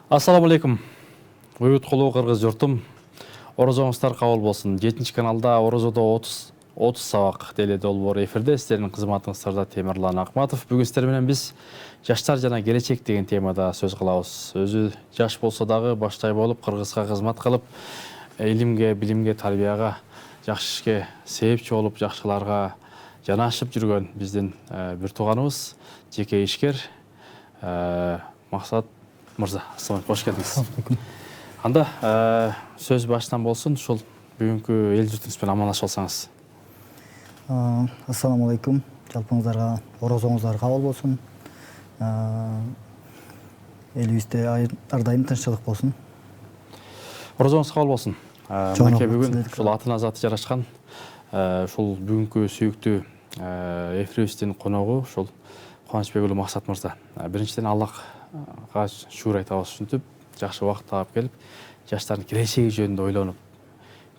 Ассаламу алейкум. Уюткулуу кыргыз журтум. Орозоңуздар кабыл болсун. 7 каналда Орозодо 30 сабак деле долбоор эфирде. Сиздердин кызматыңыздарда Темирлан Акматов. Бүгүн сиздер менен биз жаштар жана келечек деген темада сөз кылабыз. Өзү жаш болсо дагы баштай болуп кыргызга кызмат кылып, илимге, билимге, тарбияга, жакшы ишке себепчи болуп, жакшыларга жанашып жүргөн биздин бир тууганыбыз, жеке ишкер Максат Мырза. Ассаламу алейкум, кош келдиңиз. Анда сөз баштан болсун, ушул бүгүнкү эл журтуңуз менен амандашып алсаңыз. Ассаламу алейкум. Жалпыңыздарга орозоңуздар кабыл болсун. Элибизде ардайым тынччылык болсун. Орозоңуз кабыл болсун. Мынакей бүгүн ушул атына заты жарашкан ушул бүгүнкү сүйүктүү эфирибиздин коногу ушул Кубанычбек уулу Максат Мырза. Биринчиден Аллахка шүгүр айтабыз, ушинтип жакшы убакыт таап келип, жаштардын келечеги жөнүндө ойлонуп,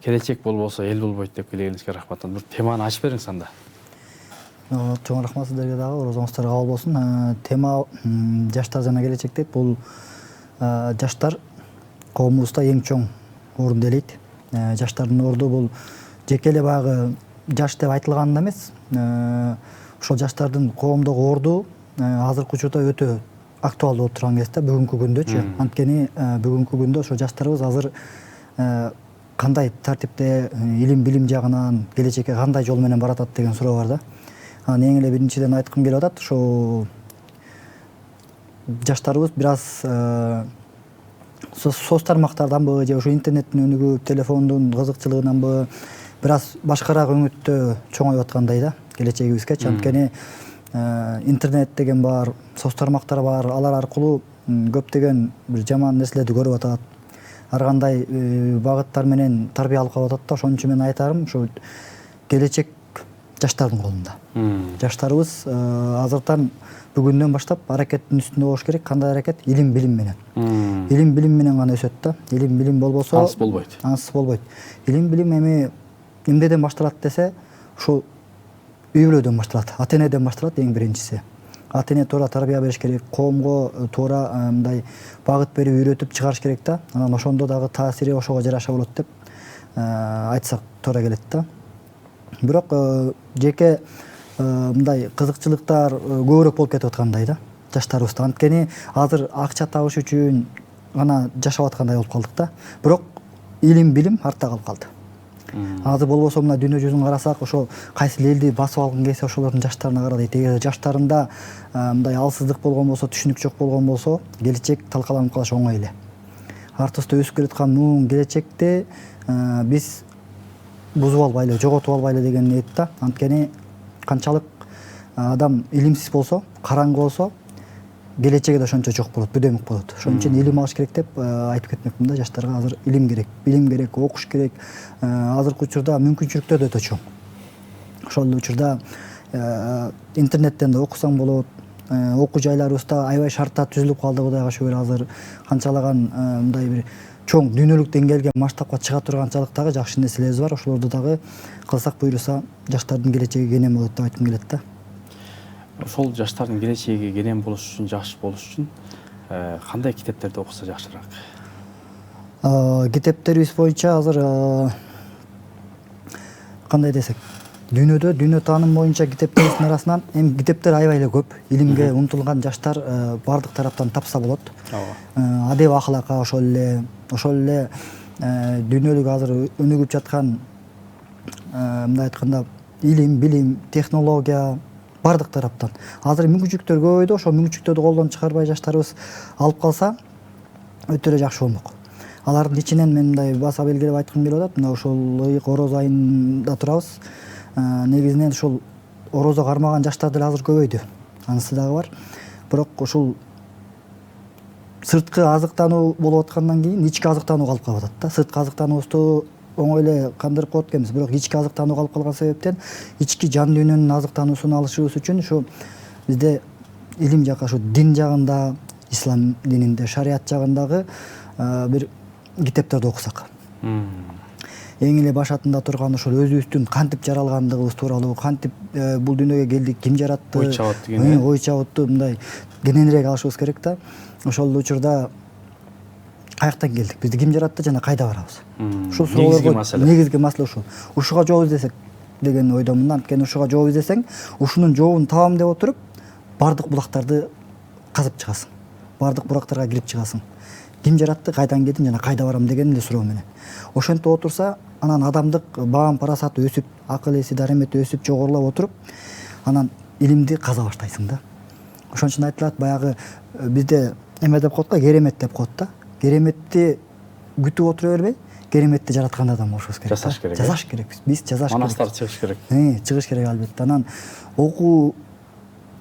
келечек болбосо эл болбойт деп келгениңизге рахмат. Бир теманы ачып бериңиз анда. Чоң рахмат сиздерге дагы, орозоңуздар кабыл болсун. Тема жаштар жана келечек дейт. Бул жаштар коомубузда эң чоң орунду ээлейт. Жаштардын орду бул жеке эле баягы жаш деп айтылганда эмес. Ошол жаштардын коомдогу орду азыркы учурда өтө актуалдуу болуп турган кезде, бүгүнкү күндөчү. Анткени бүгүнкү күндө ошо жаштарыбыз азыр кандай тартипте илим билим жагынан келечекке кандай жол менен баратат деген суроо бар да. Анан эң эле биринчиден айткым келип атат, ошо жаштарыбыз бир аз соц тармактарданбы же ошо интернеттин өнүгүп, телефондун кызыкчылыгынанбы бир аз башкараак өңүттө чоңоюп аткандай да келечегибизге. Анткени интернет деген бар, соц тармактар бар, алар аркылуу көптөгөн бир жаман нерселерди көрүп атат. Ар кандай багыттар менен тарбия алып калып атат да, ошон үчүн мен айтарым, ошо келечек жаштардын колунда. Жаштарыбыз азыртан бүгүндөн баштап аракеттин үстүндө болуш керек. Кандай аракет? Илим билим менен. Илим билим менен гана өсөт да. Илим билим болбосо ансыз болбойт. Ансыз болбойт. Илим билим эми эмнеден башталат десе, ушул үй бүлөдөн башталат, ата энеден башталат эң биринчиси. Ата эне туура тарбия бериш керек, коомго туура мындай багыт берип үйрөтүп чыгарыш керек да. Анан ошондо дагы таасири ошого жараша болот деп айтсак туура келет да. Бирок жеке мындай кызыкчылыктар көбүрөөк болуп кетип аткандай да жаштарыбызда. Анткени азыр акча табыш үчүн гана жашап аткандай болуп калдык да. Бирок илим билим артта калып калды. Азыр болбосо мына дүйнө жүзүн карасак, ошо кайсы элди басып алган келсе ошолордун жаштарына кара дейт. Эгер жаштарында мындай алсыздык болгон болсо, түшүнүк жок болгон болсо, келечек талкаланып калыш оңой эле. Артыбызда өсүп келаткан муун келечекти биз бузуп албайлы, жоготуп албайлы деген ниет да. Анткени канчалык адам илимсиз болсо, караңгы болсо, келечеги да ошончо жок болот, бүдөмүк болот. Ошон үчүн илим алыш керек деп айтып кетмекмин да. Жаштарга азыр илим керек, билим керек, окуш керек. Азыркы учурда мүмкүнчүлүктөр да өтө чоң. Ошол учурда интернеттен да окусаң болот. Окуу жайларыбызда аябай шарттар түзүлүп калды, Кудайга шүгүр. Азыр канчалаган мындай бир чоң дүйнөлүк деңгээлге масштабка чыга турганчалык дагы жакшы нерселерибиз бар. Ошолорду дагы кылсак буюрса, жаштардын келечеги кенен болот деп айткым келет да. Ошол жаштардын келечеги кенен болуш үчүн, жакшы болуш үчүн кандай китептерди окуса жакшыраак? Китептерибиз боюнча азыр кандай десек, дүйнөдө дүйнө тааным боюнча китептерибиздин арасынан эми китептер аябай эле көп. Илимге умтулган жаштар бардык тараптан тапса болот. Адеп ахлакка ошол эле дүйнөлүк азыр өнүгүп жаткан мындай айтканда илим, билим, технология бардык тараптан. Азыр мүмкүнчүлүктөр көбөйдү, ошол мүмкүнчүлүктөрдү колдон чыгарбай жаштарыбыз алып калса өтө эле жакшы болмок. Алардын ичинен мен мындай баса белгилеп айткым келип атат. Мына ушул ыйык орозо айында турабыз. Негизинен ушул орозо кармаган жаштар деле азыр көбөйдү. Анысы дагы бар. Бирок ушул сырткы азыктануу болуп аткандан кийин ички азыктануу калып калып атат да. Сырткы азыктануубузду оңой эле кандырып коет экенбиз. Бирок ички азыктануу калып калган себептен ички жан дүйнөнүн азыктануусун алышыбыз үчүн ушу бизде илим жакка, ушу дин жагында, ислам дининде, шарият жагындагы бир китептерди окусак. Эң эле башатында турган ошол өзүбүздүн кантип жаралгандыгыбыз тууралуу, кантип бул дүйнөгө келдик, ким жаратты, ой чабыт деген. Ой чабытты мындай кененирээк алышыбыз керек да. Ошол учурда каяктан келдик, бизди ким жаратты жана кайда барабыз? Ушул негизги маселе. негизги маселе ушул. Ушуга жооп издесек деген ойдомун. Анткени ушуга жооп издесең, ушунун жообун табам деп отуруп, бардык булактарды казып чыгасың. Бардык бурактарга кирип чыгасың. Ким жаратты, кайдан келдим жана кайда барам деген эле суроо менен. Ошентип отурса, анан адамдык баам парасаты өсүп, акыл эси даремети өсүп жогорулап отуруп, анан илимди каза баштайсың да. Ошон үчүн айтылат, баягы бизде эме деп коет го, керемет деп коет да. Кереметти күтүп отура бербей, кереметти жараткан адам болушубуз керек. Жасаш керек. Жасаш керек. Биз жасаш керек. Манастар чыгыш керек. Чыгыш керек албетте. Анан окуу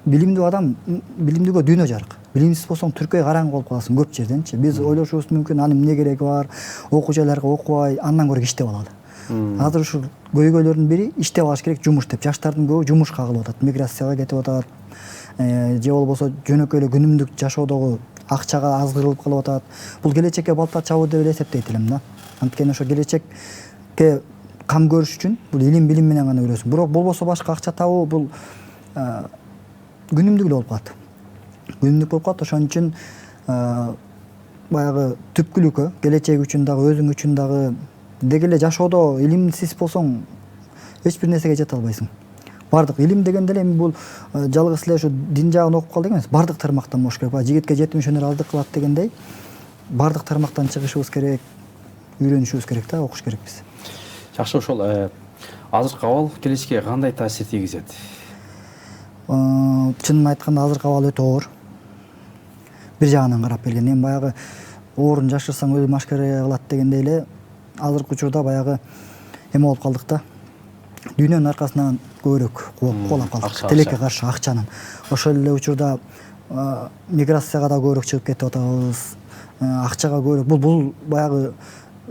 билимдүү адам, билимдүүгө дүйнө жарык. Билимсиз болсоң түркөй караңгы болуп каласың көп жерденчи. Биз ойлошубуз мүмкүн, анын эмне кереги бар, окуу жайларга окубай, андан көрө иштеп алалы. Азыр ушул көйгөйлөрдүн бири иштеп алыш керек, жумуш деп. Жаштардын көбү жумушка кагылып атат, миграцияга кетип атат. Же болбосо жөнөкөй эле күнүмдүк жашоодогу акчага аз кырылып калып атат. Бул келечекке балта чабуу деп эле эсептейт элем да. Анткени ошо келечекке кам көрүш үчүн бул билим менен гана көрөсүң. Бирок болбосо башка акча табуу бул күнүмдүк эле болуп калат. Күнүмдүк болуп калат. Ошон үчүн баягы түпкүлүккө, келечек үчүн дагы, өзүң үчүн дагы деги эле жашоодо илимсиз болсоң эч бир нерсеге жете албайсың. Бардык илим дегенде эле бул жалгыз эле ушу дин жагын окуп кал деген эмес, бардык тармактан болуш керек. Жигитке жетимиш өнөр аздык кылат дегендей, бардык тармактан чыгышыбыз керек, үйрөнүшүбүз керек да, окуш керекпиз. Жакшы, ошол азыркы абал келечекке кандай таасир тийгизет? Чынын айтканда азыркы абал өтө оор. Бир жагынан карап келгенде, эми баягы оорун жашырсаң өлүм ашкере кылат дегендей эле азыркы учурда баягы эме болуп калдык да. Дүйнөнүн аркасынан көбүрөөк кубалап калдык. Тилекке каршы акчанын. Ошол эле учурда миграцияга да көбүрөөк чыгып кетип атабыз. Акчага көбүрөөк. Бул баягы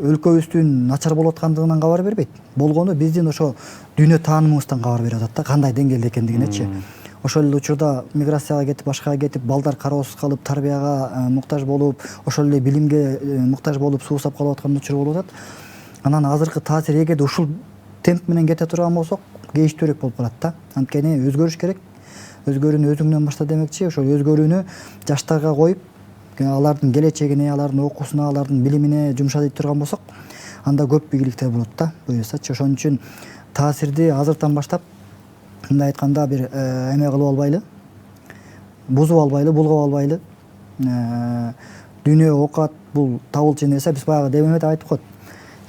өлкөбүздүн начар болуп аткандыгынан кабар бербейт. Болгону биздин ошо дүйнө таанымыбыздан кабар берип атат да, кандай деңгээлде экендигинечи. Ошол эле учурда миграцияга кетип, башкага кетип, балдар кароосуз калып, тарбияга муктаж болуп, ошол эле билимге муктаж болуп, суусап калып аткан учур болуп атат. Анан азыркы таасир эгерде ушул темп менен кете турган болсок, кейиштүүрөөк болуп калат да. Анткени өзгөрүш керек. Өзгөрүүнү өзүңдөн башта демекчи, ошол өзгөрүүнү жаштарга коюп, алардын келечегине, алардын окуусуна, алардын билимине жумшай турган болсок, анда көп ийгиликтер болот да, буюрсачы. Ошон үчүн таасирди азыртан баштап, мындай айтканда бир эме кылып албайлы, бузуп албайлы, булгап албайлы. Дүйнө окат, бул табылчу нерсе. Биз баягы демеме деп айтып коет.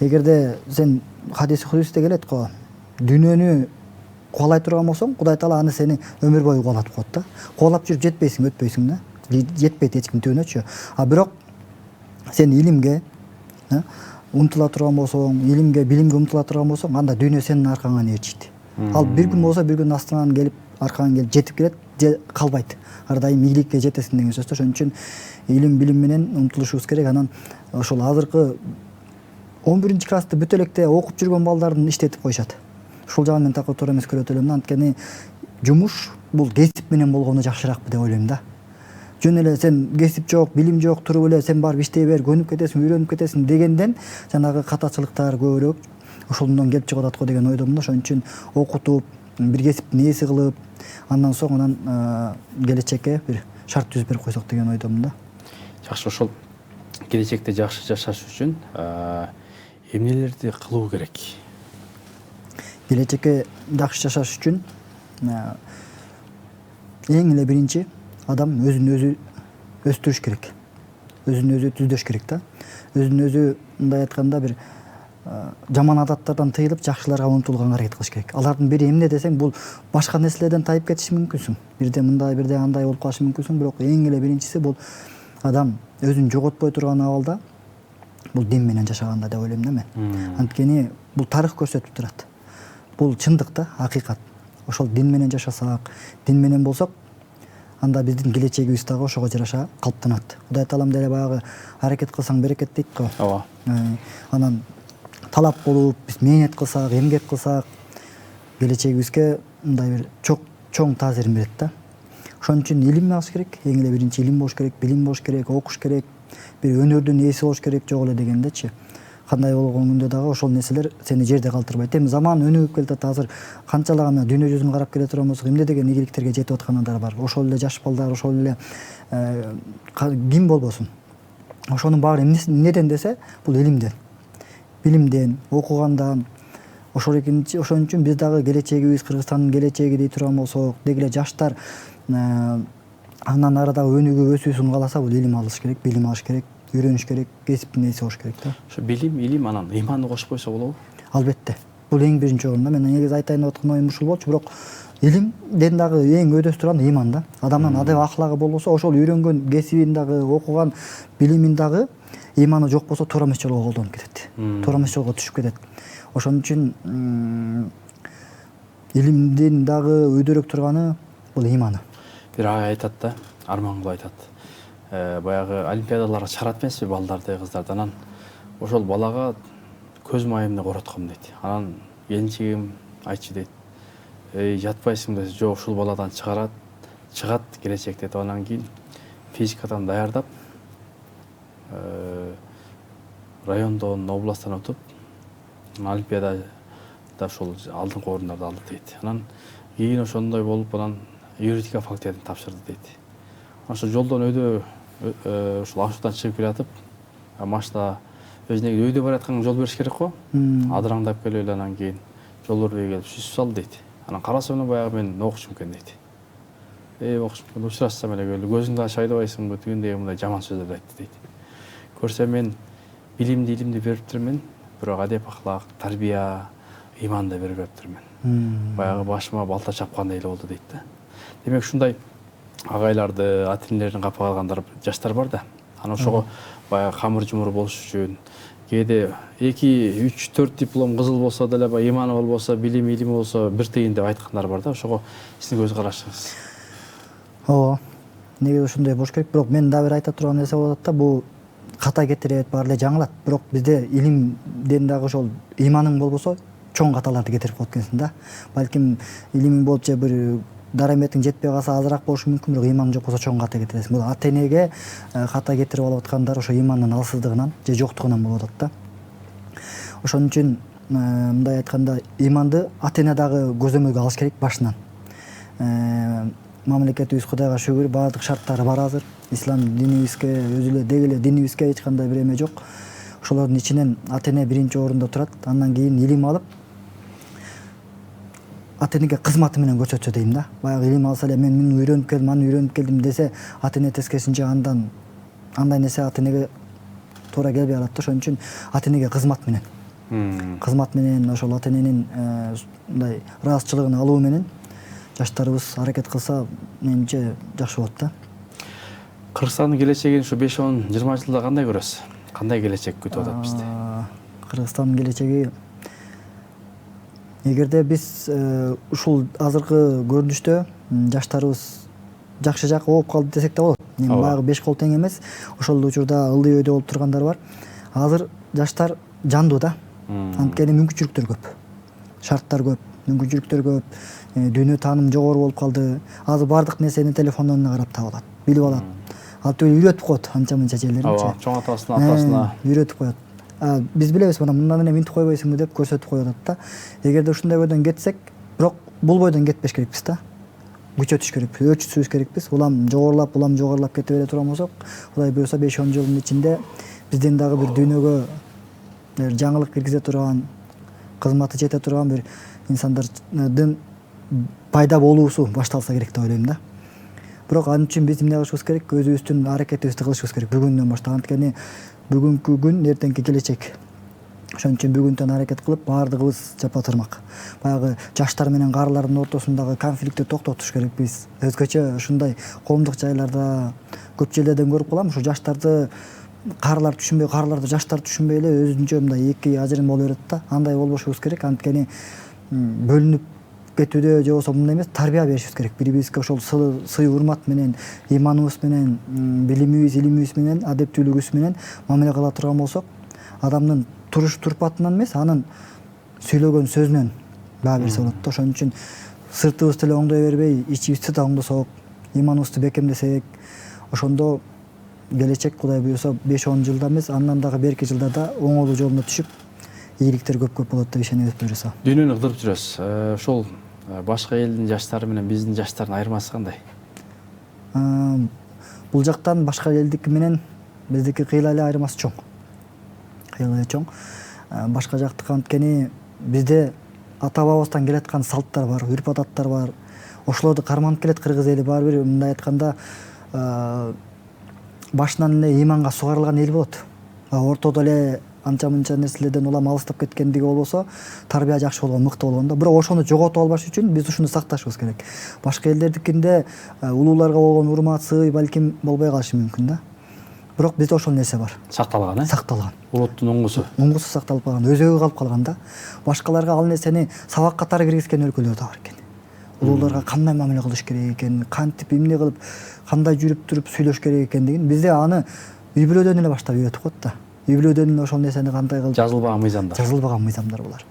Эгерде сен хадиси кудусте келет го, дүйнөнү кубалай турган болсоң, Кудай Таала аны сени өмүр бою кубалатып коет да. Кубалап жүрүп жетпейсиң, өтпөйсүң да. Жетпейт эч ким түбүнөчү. Бирок сен илимге умтула турган болсоң, илимге, билимге умтула турган болсоң, анда дүйнө сенин аркаңан ээрчийт. Ал бир күн болсо бир күн астыңан келип, аркаңан келип жетип келет, же калбайт. Ар дайым ийгиликке жетесиң деген сөз. Ошон үчүн илим, билим менен умтулушубуз керек. Анан ошол азыркы 11-классты бүтө электе окуп жүргөн балдарын иштетип коюшат. Ушул жагын мен такыр туура эмес көрөт элем да. Анткени жумуш бул кесип менен болгону жакшыракпы деп ойлойм да. Жөн эле сен кесип жок, билим жок, туруп эле сен барып иштей бер, көнүп кетесиң, үйрөнүп кетесиң дегенден жанагы катачылыктар көбүрөөк ошондон келип чыгып атат го деген ойдомун да. Ошон үчүн окутуп, бир кесиптин ээси кылып, андан соң келечекке бир шарт түзүп берип койсок деген ойдомун да. Жакшы, ошол келечекте жакшы жашаш үчүн эмнелерди кылуу керек? Келечекке жакшы жашаш үчүн эң эле биринчи адам өзүн өзү өстүрүш керек. Өзүн өзү түздөш керек да. Өзүн өзү мындай айтканда бир жаман адаттардан тыйылып, жакшыларга умтулганга аракет кылыш керек. Алардын бири эмне десең, бул башка нерселерден тайып кетиши мүмкүнсүң. Бирде мындай, бирде андай болуп калышы мүмкүнсүң, бирок эң эле биринчиси бул адам өзүн жоготпой турган абалда бул дин менен жашаганда деп ойлойм да мен. Анткени бул тарых көрсөтүп турат. Бул чындык да, акыйкат. Ошол дин менен жашасак, дин менен болсок, анда биздин келечегибиз дагы ошого жараша калыптанат. Кудай Таалам деле баягы аракет кылсаң берекет дейт го. Ооба. Анан талап болуп, биз мээнет кылсак, эмгек кылсак, келечегибизге мындай бир чоң таасирин берет да. Ошон үчүн илим алыш керек. Эң эле биринчи илим болуш керек, билим болуш керек, окуш керек, бир өнөрдүн ээси болуш керек, жок эле дегендечи. Кандай болгон күндө дагы ошол нерселер сени жерде калтырбайт. Эми заман өнүгүп келатат. Азыр канчалаган дүйнө жүзүн карап келе турган болсок, эмне деген ийгиликтерге жетип аткан адамдар бар. Ошол эле жаш балдар, ошол эле ким болбосун. Ошонун баары эмнеден десе, бул илимден, билимден, окугандан. Ошон үчүн биз дагы келечегибиз, Кыргызстандын келечеги дей турган болсок, деги эле жаштар андан ары дагы өнүгүп өсүүсүн кааласа, бул илим алыш керек, билим алыш керек, үйрөнүш керек, кесиптин ээси болуш керек да. Ошо билим, илим анан ыйманды кошуп койсо болобу? Албетте. Бул эң биринчи орунда. Мен негизи айтайын деп аткан оюм ушул болчу, бирок илимден дагы эң өйдөс турган ыйман да. Адамдын адеп аклагы болбосо, ошол үйрөнгөн кесибин дагы, окуган билимин дагы ыйманы жок болсо туура эмес жолго колдонуп кетет. Туура эмес жолго түшүп кетет. Ошон үчүн илимдин дагы өйдөрөөк турганы бул ыйманы. Бир агай айтат да, Армангул айтат. Баягы олимпиадаларга чыгарат эмеспи балдарды, кыздарды. Анан ошол балага көз майымды коротком дейт. Анан келинчегим айтчу дейт. Эй, жатпайсың десе, жок, ушул баладан чыгат келечек дейт. Анан кийин физикадан даярдап, райондон, областтан өтүп, олимпиадада ошол алдыңкы орундарды алды дейт. Анан кийин ошондой болуп, анан юридика факультетин тапшырды дейт. Ошо жолдон ушул ашуудан чыгып келатып, машина өзүнө өйдө бараткан жол бериш керек го. Адыраңдап келип эле анан кийин жол бербей келип сүзүп салды дейт. Анан карасам эле баягы мен окуучум экен дейт. Окуучум экен, учурашсам эле келди. Көзүңдү ачып айдабайсыңбы, тигиндей мындай жаман сөздөрдү айтты дейт. Көрсөм мен илимди берип турмун, бирок адеп аклак, тарбия, ыйманды берип бериптирмин. Баягы башыма балта чапкандай эле болду дейт да. Демек ушундай агайларды, ата-энелерин капа калгандар, жаштар бар да. Анан ошого баягы камыр жумур болуш үчүн кээде 2, 3, 4 диплом кызыл болсо деле, ыйманы болбосо, илими болсо бир тыйын деп айткандар бар да. Ошого сиздин көз карашыңыз. Ооба. Неге ушундай болуш керек? Бирок мен дагы бир айта турган нерсе болот да, бул ката кетирет, баары эле жаңылат. Бирок бизде илимден дагы ошол ыйманың болбосо чоң каталарды кетирип коет экенсиң да. Балким илимиң болуп же бир дараметиң жетпей калса азыраак болушу мүмкүн, бирок ыймаң жок болсо чоң ката кетиресиң. Бул ата-энеге ката кетирип алып аткандар ошо ыймандын алсыздыгынан же жоктугунан болуп атат да. Ошон үчүн мындай айтканда, ыйманды ата-эне дагы көзөмөлгө алыш керек башынан. Мамлекетибиз Кудайга шүгүр, баардык шарттары бар азыр. Ислам динибизге, өзү эле деги эле динибизге эч кандай бир эме жок. Ошолордун ичинен ата-эне биринчи орунда турат. Андан кийин илим алып, ата-энеге кызматы менен көрсөтсө дейм да. Баягы илим алса эле мен муну үйрөнүп келдим, аны үйрөнүп келдим десе, ата-эне тескерисинче андай нерсе ата-энеге туура келбей калат да. Ошон үчүн ата-энеге кызмат менен ошол ата-эненин мындай ыраазычылыгын алуу менен жаштарыбыз аракет кылса, менимче жакшы болот да. Кыргызстандын келечегин ушу 5-10, 20 жылда кандай көрөсүз? Кандай келечек күтүп атат бизди? Кыргызстандын келечеги, эгерде биз ушул азыркы көрүнүштө жаштарыбыз жакшы жак болуп калды десек да болот. Баягы 5 кол тең эмес. Ошол учурда ылдый өйдө болуп тургандар бар. Азыр жаштар жандуу да. Анткени мүмкүнчүлүктөр көп. Шарттар көп, мүмкүнчүлүктөр көп. Дүйнө тааным жогору болуп калды. Азыр баардык нерсени телефондон карап таап алат, билип алат. Ал түгүл үйрөтүп коет анча-мынча жерлеринчи. Чоң атасына, атасына үйрөтүп коет. Биз билебиз, мындан эле минтип койбойсуңбу деп көрсөтүп коюп атат да. Эгерде ушундай бойдон кетсек, бирок бул бойдон кетпеш керекпиз да. Күчөтүш керек, өрчүтүш керекпиз. Улам жогорулап кете бере турган болсок, Кудай буйруса 5-10 жылдын ичинде бизден дагы бир дүйнөгө жаңылык киргизе турган, кызматы жете турган бир инсандардын пайда болуусу башталса керек деп ойлойм да. Бирок ал үчүн биз эмне кылышыбыз керек? Өзүбүздүн аракетибизди кылышыбыз керек бүгүндөн баштап. Анткени бүгүнкү күн эртеңки келечек. Ошон үчүн бүгүндөн аракет кылып баардыгыбыз жапа-тырмак. Баягы жаштар менен карылардын ортосундагы конфликтти токтотуш керекпиз. Өзгөчө ушундай коомдук жайларда көп жерлерден көрүп калам, ушу жаштарды карылар түшүнбөй, карыларды жаштар түшүнбөй эле өзүнчө мындай эки ажырым болуп берет да. Андай болбошубуз керек. Анткени бөлүнүп кетүүдө же болбосо мындай эмес, тарбия беришибиз керек. Бири-бирибизге ошол сый урмат менен, ыйманыбыз менен, билимибиз, илимибиз менен, адептүүлүгүбүз менен мамиле кыла турган болсок, адамдын туруш турпатынан эмес, анын сүйлөгөн сөзүнөн баа берсе болот да. Ошон үчүн сыртыбызды эле оңдой бербей, ичибизди да оңдосок, ыйманыбызды бекемдесек, ошондо келечек Кудай буйруса 5-10 жылда эмес, андан дагы берки жылдарда оңолуу жолуна түшүп, ийгиликтер көп болот деп ишенебиз буйруса. Дүйнөнү кыдырып жүрөсүз. Ошол башка элдин жаштары менен биздин жаштардын айырмасы кандай? Бул жактан башка элдики менен биздики кыйла эле айырмасы чоң. Кыйла эле чоң. Башка жактыкы анткени бизде ата бабабыздан келаткан салттар бар, үрп адаттар бар. Ошолорду карманып келет кыргыз эли. Баары бир мындай айтканда башынан эле ыйманга сугарылган эл болот. Ортодо эле анча-мынча нерселерден улам алыстап кеткендиги болбосо, тарбия жакшы болгон, мыкты болгон да. Бирок ошону жоготуп албаш үчүн биз ушуну сакташыбыз керек. Башка элдердикинде улууларга болгон урмат, сый балким болбой калышы мүмкүн да. Бирок бизде ошол нерсе бар. Сакталган, Сакталган. Улуттун оңгусу. Оңгусу сакталып калган, өзөгү калып калган да. Башкаларга ал нерсени сабак катары киргизген өлкөлөр да бар экен. Улууларга кандай мамиле кылыш керек экен, кантип эмне кылып, кандай жүрүп туруп сүйлөш керек экендигин бизде аны үй бүлөдөн эле баштап үйрөтүп коет да. Үй бүлөдөн эле ошол нерсени кандай кылып Жазылбаган мыйзамдар. Жазылбаган мыйзамдар булар.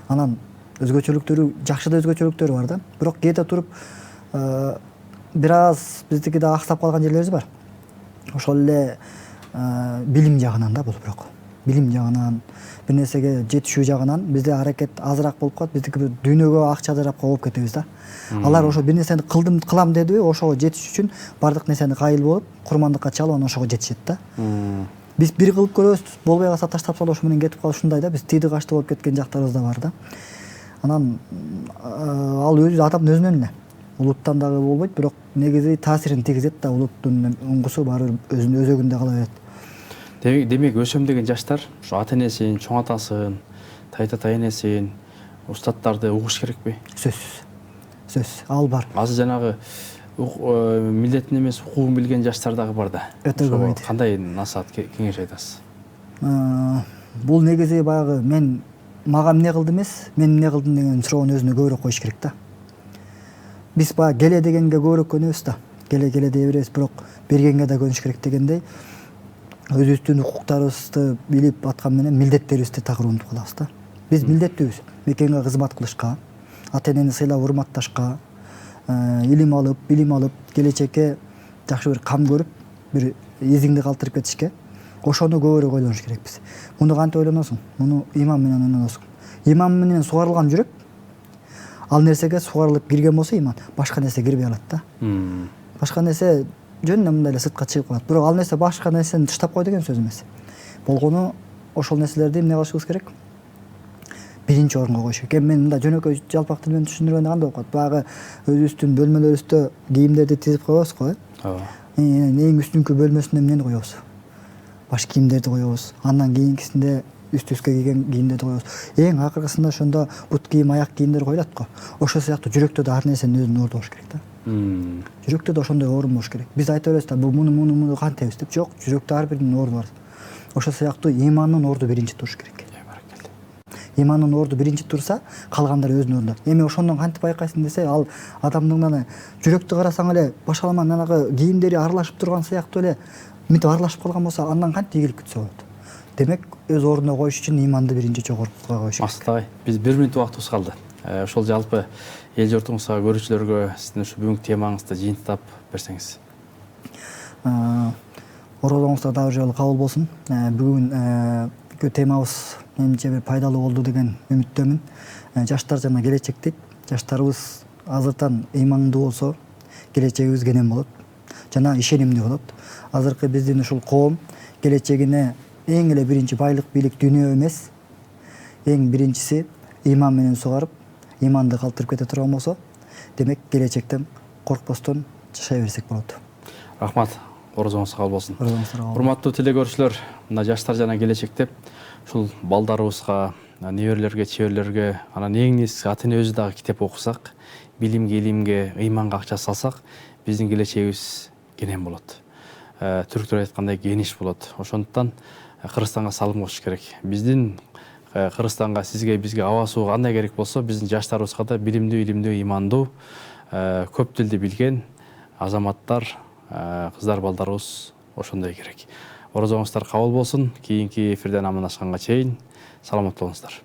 Анан өзгөчөлүктөрү, жакшы да өзгөчөлүктөрү бар да. Бирок кээде туруп бир аз биздики да аксап калган жерлерибиз бар. Ошол эле билим жагынан да бул бирок. Билим жагынан, бир нерсеге жетишүү жагынан бизде аракет азыраак болуп калат. Биздики бир дүйнөгө акча жарап коюп кетебиз да. Алар ошо бир нерсени кылам дедиби, ошого жетиш үчүн бардык нерсени кайыл болуп, курмандыкка чалып анан ошого жетишет да. Биз бир кылып көрөбүз, болбой калса таштап салып ошо менен кетип калып ушундай да. Биз тиди качты болуп кеткен жактарыбыз да бар да. Анан ал өзү адамдын өзүнөн эле. Улуттан дагы болбойт, бирок негизи таасирин тийгизет да. Улуттун оңгусу баары өзүнүн өзөгүндө кала берет. Демек өсөм деген жаштар ушу ата энесин, чоң атасын, тайта энесин, устаттарды угуш керекпи? Сөзсүз. Ал бар. Азыр жанагы милдетин эмес укугун билген жаштар дагы бар да. Өтө көп. Кандай насаат кеңеш айтасыз? Бул негизи баягы мага эмне кылды эмес, мен эмне кылдым деген суроону өзүнө көбүрөөк коюш керек да. Биз баягы келе дегенге көбүрөөк көнөбүз да. Келе дей беребиз, бирок бергенге да көнүш керек дегендей өзүбүздүн укуктарыбызды билип аткан менен милдеттерибизди такыр унутуп калабыз да. Биз милдеттүүбүз мекенге кызмат кылышка, ата энени сыйлап урматташка, илим алып, билим алып, келечекке жакшы бир кам көрүп, бир изиңди калтырып кетишке, ошону көбүрөөк ойлонуш керекпиз. Муну кантип ойлоносуң? Муну иман менен ойлоносуң. Иман менен сугарылган жүрөк ал нерсеге сугарылып кирген болсо иман, башка нерсе кирбей калат да. Башка нерсе жөн мындай эле сыртка чыгып калат. Бирок ал нерсе башка нерсени тыштап кой деген сөз эмес. Болгону ошол нерселерди эмне кылышыбыз керек? Биринчи орунга коюш керек. Мен мындай жөнөкөй жалпак тил менен түшүндүргөндө кандай болуп калат? Баягы өзүбүздүн бөлмөлөрүбүздө кийимдерди тизип коебуз го, эң үстүнкү бөлмөсүнө эмнени коебуз? Баш кийимдерди коебуз. Андан кийинкисинде үстүбүзгө кийген кийимдерди коебуз. Эң акыркысында ошондо бут кийим, аяк кийимдер коюлат го. Ошол сыяктуу жүрөктө да ар нерсенин өзүнүн орду болуш керек да. Жүрөктө да ошондой орун болуш керек. Биз айта беребиз да, муну кантебиз деп. Жок, жүрөктө ар биринин орду бар. Ошол сыяктуу имандын орду биринчи туруш керек. Имандын орду биринчи турса, калгандары өзүнүн ордунда. Эми ошондон кантип байкайсың десе, ал адамдын аны жүрөктү карасаң эле башаламан анагы кийимдери аралашып турган сыяктуу эле мынтип аралашып калган болсо, андан кантип ийгилик күтсө болот? Демек, өз ордуна коюш үчүн иманды биринчи жогорку коюш керек. Максат агай, биз 1 мүнөт убактыбыз калды. Ошол жалпы эл журтуңузга, көрүүчүлөргө сиздин ушу бүгүнкү темаңызды жыйынтыктап берсеңиз. Орозоңуздар дагы бир жолу кабыл болсун. Бүгүнкү темабыз менимче бир пайдалуу болду деген үмүттөмүн. Жаштар жана келечек дейт. Жаштарыбыз азыртан ыймандуу болсо, келечегибиз кенен болот жана ишенимдүү болот. Азыркы биздин ушул коом келечегине эң эле биринчи байлык, бийлик, дүйнө эмес, эң биринчиси ыйман менен сугарып, ыйманды калтырып кете турган болсо, демек келечектен коркпостон жашай берсек болот. Рахмат. Орозоңуз кабыл болсун. Урматтуу телекөрүүчүлөр, мына жаштар жана келечек деп ушул балдарыбызга, неберелерге, чеберлерге, анан эң несиси ата эне өзү дагы китеп окусак, билимге, илимге, ыйманга акча салсак, биздин келечегибиз кенен болот. Түрктөр айткандай гениш болот. Ошондуктан Кыргызстанга салым кошуш керек. Биздин Кыргызстанга, сизге, бизге аба суу кандай керек болсо, биздин жаштарыбызга да билимдүү, илимдүү, ыймандуу, көп тилди билген азаматтар, кыздар, балдарыбыз ошондой керек. Орозоңуздар кабыл болсун. Кийинки эфирден амандашканга чейин саламат болуңуздар.